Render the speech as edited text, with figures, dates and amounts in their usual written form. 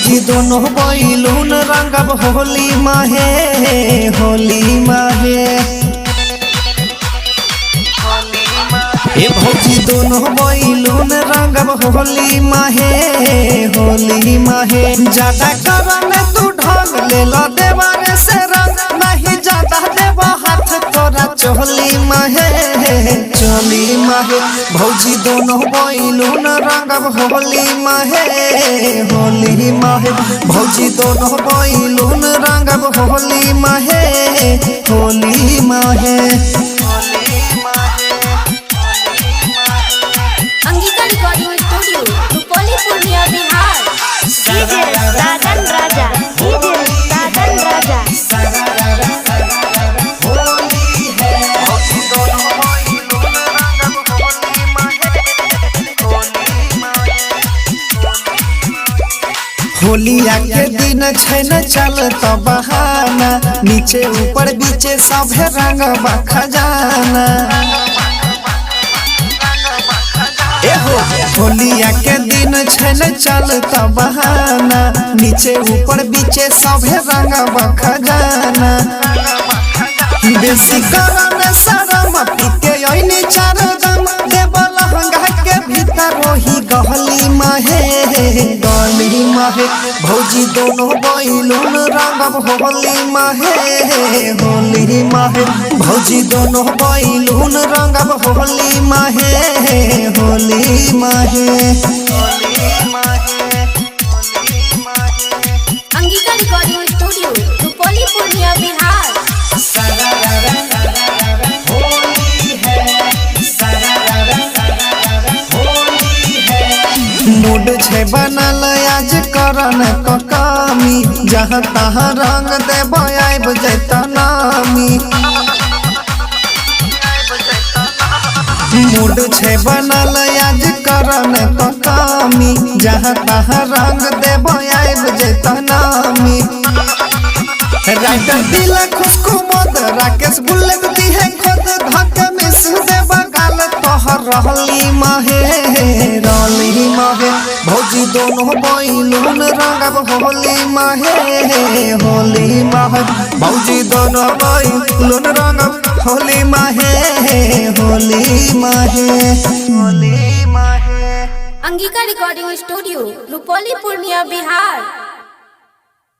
भौजी दोनों बैलून रंगब होली माहे होली माहे। ए भौजी दोनों बैलून रंगब होली माहे होली माहे। ज्यादा करन तू ढंग ले लो देवारे से रंग, नहीं ज्यादा देवा हाथ तोरा चोली माहे चोली माहे। भौजी दोनों बैलून रंगब होली माहे होली माहे। भौजी दोनों बैलून रंगब होली माहे होली माहे। Angika recording studio Rupauli Purnia Bihar. DJ Dadan Raja, DJ Dadan Raja. होलिया के दिन छैन चल तो बहाना, नीचे ऊपर बीचे सभे रंग खजाना। होलिया के दिन छैन चल तो बहाना, नीचे ऊपर बीचे सभे रंग खजाना। बेसी करन शरम पीके ओइनी चार दम, देव लहंगा के भीतर रोही गहली माहे गली माहे। भौजी दोनों बैलून रंगब होली माहे होली माहे। भौजी दोनों बैलून रंगब होली माहे होली माहे। Angika recording studio Rupauli Purnia Bihar. Mood छे बनल आज करन को कामी, जहाँ तहाँ रंग देब आइब जैता नामी। मूड छे बनल आज करन को कामी, जहाँ तहाँ रंग देब आइब जैता नामी। राइटर दिल खुशकु मद राकेश बुलेट दिहे खुद धक मिस देब गाल तोहर रहली माहे रहली माहे। भौजी दोनों बैलून रंगब होली माहे होली माहे। भौजी दोनों बैलून रंगब होली माहे होली माहे होली माहे। Angika recording studio Rupauli Purnia Bihar.